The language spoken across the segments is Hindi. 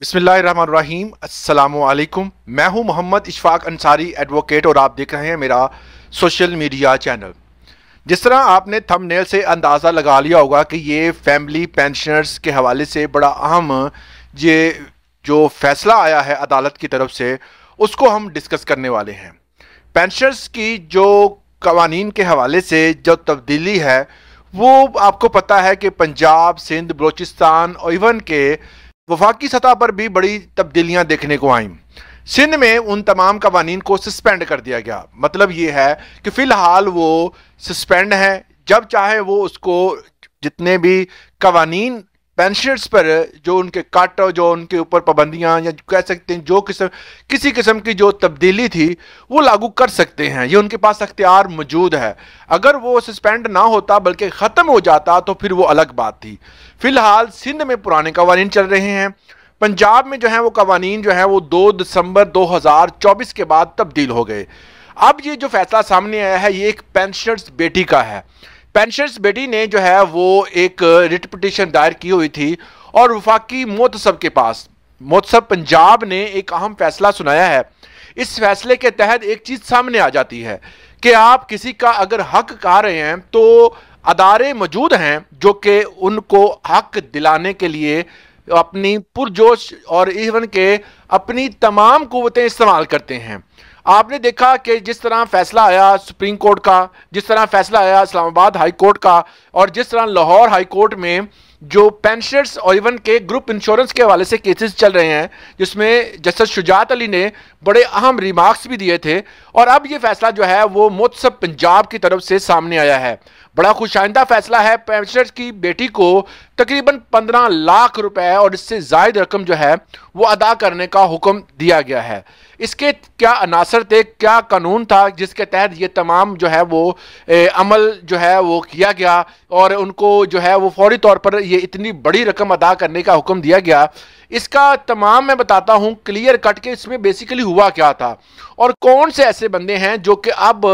बिस्मिल्लाहिर्रहमानिर्रहीम अस्सलामुअलैकुम। मैं हूं मोहम्मद इशफाक अंसारी एडवोकेट और आप देख रहे हैं मेरा सोशल मीडिया चैनल। जिस तरह आपने थंबनेल से अंदाज़ा लगा लिया होगा कि ये फैमिली पेंशनर्स के हवाले से बड़ा अहम ये जो फैसला आया है अदालत की तरफ से उसको हम डिस्कस करने वाले हैं। पेंशनर्स की जो कवानीन के हवाले से जो तब्दीली है वो आपको पता है कि पंजाब, सिंध, बलोचिस्तान और इवन के वफाकी सतह पर भी बड़ी तब्दीलियां देखने को आईं। सिंध में उन तमाम कवानीन को सस्पेंड कर दिया गया। मतलब ये है कि फ़िलहाल वो सस्पेंड है, जब चाहे वो उसको जितने भी कवानीन पेंशनर्स पर जो उनके कट और जो उनके ऊपर पाबंदियां या कह सकते हैं जो किसी किस्म की जो तब्दीली थी वो लागू कर सकते हैं। ये उनके पास अख्तियार मौजूद है। अगर वो सस्पेंड ना होता बल्कि ख़त्म हो जाता तो फिर वो अलग बात थी। फ़िलहाल सिंध में पुराने कवानीन चल रहे हैं। पंजाब में जो है वो कवानीन जो है वो 2 दिसंबर 2024 के बाद तब्दील हो गए। अब ये जो फैसला सामने आया है ये एक पेंशनर्स बेटी का है। पेंशनर्स बेटी ने जो है वो एक रिट पिटीशन दायर की हुई थी और वफाकी मोहतसब के पास मोहतसब पंजाब ने एक अहम फैसला सुनाया है। इस फैसले के तहत एक चीज़ सामने आ जाती है कि आप किसी का अगर हक कहा रहे हैं तो अदारे मौजूद हैं जो कि उनको हक दिलाने के लिए अपनी पुरजोश और इवन के अपनी तमाम कुव्वतें इस्तेमाल करते हैं। आपने देखा कि जिस तरह फैसला आया सुप्रीम कोर्ट का, जिस तरह फैसला आया इस्लामाबाद हाई कोर्ट का और जिस तरह लाहौर हाई कोर्ट में जो पेंशनर्स और इवन के ग्रुप इंश्योरेंस के हवाले से केसेस चल रहे हैं जिसमें जस्टिस शुजात अली ने बड़े अहम रिमार्क्स भी दिए थे। और अब ये फैसला जो है वो मोहतसब पंजाब की तरफ से सामने आया है। बड़ा खुशाइंदा फैसला है। पेंशनर्स की बेटी को तकरीबन 15 लाख रुपए और इससे ज़ायद रकम जो है वो अदा करने का हुक्म दिया गया है। इसके क्या अनासर थे, क्या कानून था जिसके तहत ये तमाम जो है वो अमल जो है वो किया गया और उनको जो है वो फौरी तौर पर ये इतनी बड़ी रकम अदा करने का हुक्म दिया गया, इसका तमाम मैं बताता हूँ क्लियर कट के इसमें बेसिकली हुआ क्या था और कौन से ऐसे बंदे हैं जो कि अब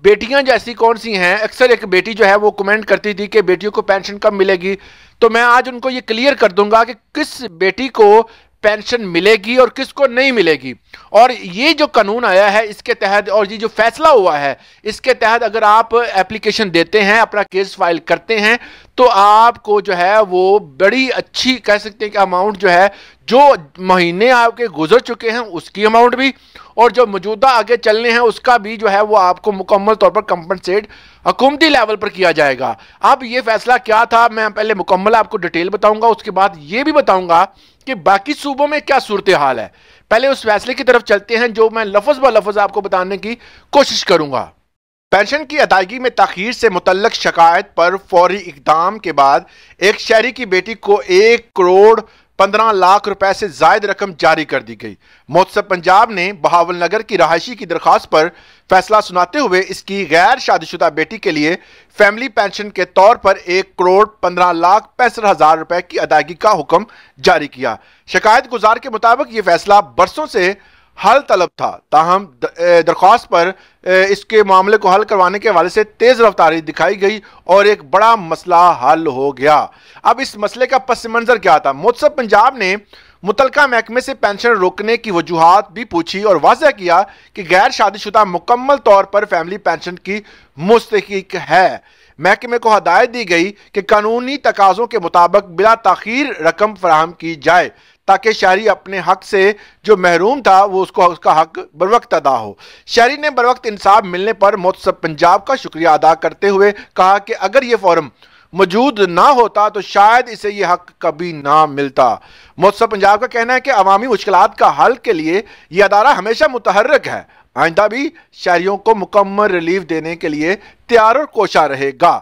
बेटियां जैसी कौन सी हैं। अक्सर एक बेटी जो है वो कमेंट करती थी कि बेटियों को पेंशन कब मिलेगी, तो मैं आज उनको ये क्लियर कर दूंगा कि किस बेटी को पेंशन मिलेगी और किसको नहीं मिलेगी। और ये जो कानून आया है इसके तहत और ये जो फैसला हुआ है इसके तहत अगर आप एप्लीकेशन देते हैं, अपना केस फाइल करते हैं तो आपको जो है वो बड़ी अच्छी कह सकते हैं कि अमाउंट जो है जो महीने आपके गुजर चुके हैं उसकी अमाउंट भी और जो मौजूदा आगे चलने हैं उसका भी जो है वो आपको मुकम्मल तौर पर कंपनसेट हुकूमती लेवल पर किया जाएगा। अब ये फैसला क्या था मैं पहले मुकम्मल आपको डिटेल बताऊंगा, उसके बाद ये भी बताऊंगा कि बाकी सूबों में क्या सूरत हाल है। पहले उस फैसले की तरफ चलते हैं जो मैं लफ्ज़ ब लफ्ज़ आपको बताने की कोशिश करूंगा। पेंशन की अदायगी में ताखीर से मुतल्लक शिकायत पर फौरी इक़दाम के बाद एक शहरी की बेटी को 1 करोड़ 15 लाख रुपए से जायद रकम जारी कर दी गई। मोहतसब पंजाब ने बहावल नगर की रहायशी की दरख्वास्त पर फैसला सुनाते हुए इसकी गैर शादीशुदा बेटी के लिए फैमिली पेंशन के तौर पर 1 करोड़ 15 लाख 65 हजार रुपए की अदायगी का हुक्म जारी किया। शिकायत गुजार के मुताबिक ये फैसला बरसों से हल तलब था, ताहम दरख्वास्त पर इसके मामले को हल करवाने के हवाले से तेज़ रफ्तारी दिखाई गई और एक बड़ा मसला हल हो गया। अब इस मसले का पस मंज़र क्या था? मोहतसब पंजाब ने मुतलका महकमे से पेंशन रोकने की वजूहात भी पूछी और वाज़ह किया कि गैर शादीशुदा मुकम्मल तौर पर फैमिली पेंशन की मुस्तहिक है। महकमे को हदायत दी गई कि कानूनी तकाज़ों के मुताबिक बिला ताख़ीर रकम फराहम की जाए ताकि शहरी अपने हक से जो महरूम था वो उसका हक बरवक्त अदा हो। शहरी ने बरवक्त इंसाफ मिलने पर मोहतसब पंजाब का शुक्रिया अदा करते हुए कहा कि अगर ये फॉर्म मौजूद ना होता तो शायद इसे ये हक कभी ना मिलता। मोहतसब पंजाब का कहना है कि अवामी मुश्किलात का हल के लिए ये अदारा हमेशा मुतहर्रिक है, आइंदा भी शहरियों को मुकम्मल रिलीफ देने के लिए तैयार और कोशा रहेगा।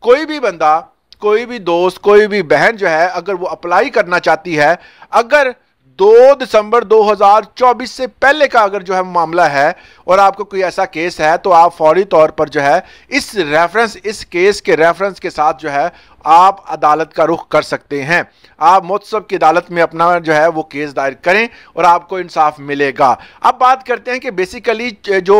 कोई भी बंदा, कोई भी दोस्त, कोई भी बहन जो है अगर वो अप्लाई करना चाहती है, अगर 2 दिसंबर 2024 से पहले का अगर जो है मामला है और आपको कोई ऐसा केस है तो आप फौरी तौर पर जो है इस केस के रेफरेंस के साथ जो है आप अदालत का रुख कर सकते हैं। आप मोहतसब की अदालत में अपना जो है वो केस दायर करें और आपको इंसाफ मिलेगा। अब बात करते हैं कि बेसिकली जो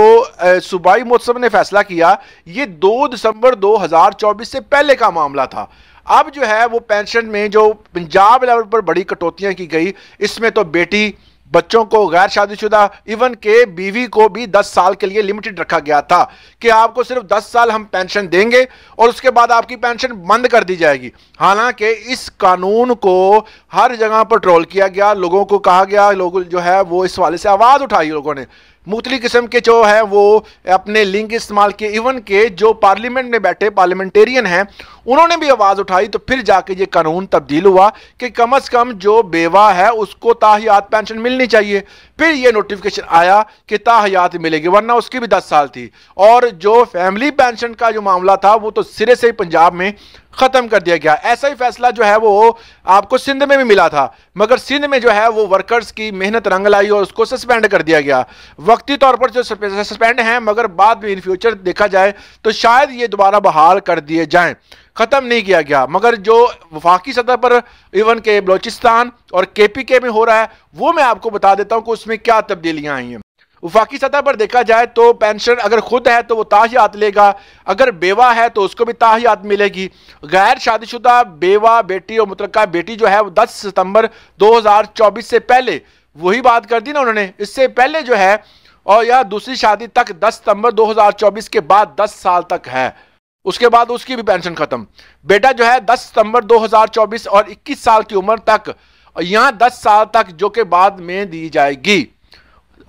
सूबाई मोहतसब ने फैसला किया ये 2 दिसंबर 2024 से पहले का मामला था। अब जो है वो पेंशन में जो पंजाब लेवल पर बड़ी कटौतियां की गई, इसमें तो बेटी, बच्चों को, गैर शादीशुदा, इवन के बीवी को भी 10 साल के लिए लिमिटेड रखा गया था कि आपको सिर्फ 10 साल हम पेंशन देंगे और उसके बाद आपकी पेंशन बंद कर दी जाएगी। हालांकि इस कानून को हर जगह पर ट्रोल किया गया, लोगों को कहा गया, लोग जो है वो इस वाले से आवाज़ उठाई, लोगों ने मुख्तलिफ किस्म के जो है वो अपने लिंक इस्तेमाल किए, इवन के जो पार्लियामेंट में बैठे पार्लियामेंटेरियन हैं उन्होंने भी आवाज़ उठाई। तो फिर जाके ये कानून तब्दील हुआ कि कम से कम जो बेवा है उसको ताहयात पेंशन मिलनी चाहिए। फिर ये नोटिफिकेशन आया कि ताहयात मिलेगी, वरना उसकी भी 10 साल थी। और जो फैमिली पेंशन का जो मामला था वो तो सिरे से ही पंजाब में ख़त्म कर दिया गया। ऐसा ही फैसला जो है वो आपको सिंध में भी मिला था, मगर सिंध में जो है वो वर्कर्स की मेहनत रंग लाई और उसको सस्पेंड कर दिया गया। वक्ती तौर पर जो सस्पेंड हैं, मगर बाद में इन फ्यूचर देखा जाए तो शायद ये दोबारा बहाल कर दिए जाएं, ख़त्म नहीं किया गया। मगर जो वफाकी सतह पर इवन के बलोचिस्तान और KPK में हो रहा है वो मैं आपको बता देता हूं कि उसमें क्या तब्दीलियां आई हैं। वफाकी सतह पर देखा जाए तो पेंशन अगर खुद है तो वो ताहयात लेगा, अगर बेवा है तो उसको भी ताहयात मिलेगी। गैर शादीशुदा बेवा बेटी और मुतलका बेटी जो है वो 10 सितंबर 2024 से पहले, वही बात कर दी ना उन्होंने, इससे पहले जो है और या दूसरी शादी तक 10 सितंबर 2024 के बाद 10 साल तक है, उसके बाद उसकी भी पेंशन खत्म। बेटा जो है 10 सितंबर 2024 और 21 साल की उम्र तक, यहां 10 साल तक जो के बाद में दी जाएगी।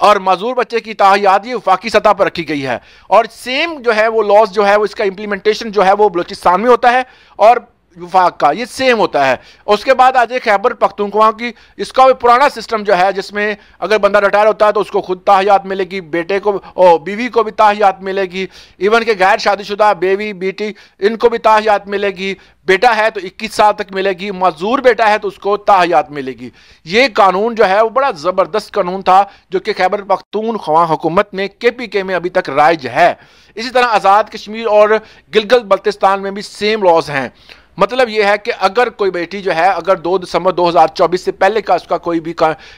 और माजूर बच्चे की ताहयात ये वफाकी सतह पर रखी गई है। और सेम जो है वो लॉज जो है वो इसका इंप्लीमेंटेशन जो है वो बलोचिस्तान में होता है और वफाक का ये सेम होता है। उसके बाद आज खैबर पख्तूनख्वा की, इसका भी पुराना सिस्टम जो है जिसमें अगर बंदा रिटायर होता है तो उसको खुद ताहयात मिलेगी, बेटे को और बीवी को भी ताहयात मिलेगी, इवन के गैर शादीशुदा बेवी बेटी इनको भी ताहयात मिलेगी। बेटा है तो 21 साल तक मिलेगी, मजदूर बेटा है तो उसको ताहयात मिलेगी। ये कानून जो है वो बड़ा ज़बरदस्त कानून था जो कि खैबर पख्तूनख्वा हुकूमत में KPK में अभी तक राइज है। इसी तरह आज़ाद कश्मीर और गिलगित बल्तिस्तान में भी सेम लॉज हैं। मतलब यह है कि अगर कोई बेटी जो है अगर 2 दिसंबर 2024 से पहले का उसका कोई भी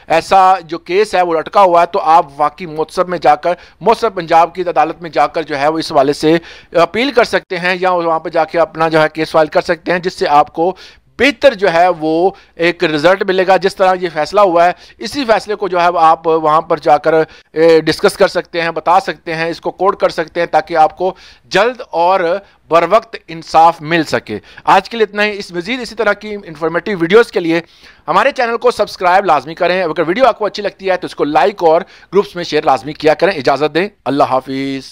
ऐसा जो केस है वो लटका हुआ है तो आप वाकई मोतसब में जाकर, मोतसब पंजाब की अदालत में जाकर जो है वो इस वाले से अपील कर सकते हैं या वहाँ पर जाके अपना जो है केस फाइल कर सकते हैं, जिससे आपको बेहतर जो है वो एक रिजल्ट मिलेगा। जिस तरह ये फैसला हुआ है इसी फैसले को जो है आप वहाँ पर जाकर डिस्कस कर सकते हैं, बता सकते हैं, इसको कोड कर सकते हैं ताकि आपको जल्द और बर वक्त इंसाफ मिल सके। आज के लिए इतना ही। इस मजीद इसी तरह की इंफॉर्मेटिव वीडियोस के लिए हमारे चैनल को सब्सक्राइब लाजमी करें। अगर वीडियो आपको अच्छी लगती है तो इसको लाइक और ग्रुप्स में शेयर लाजमी किया करें। इजाज़त दें, अल्लाह हाफिज़।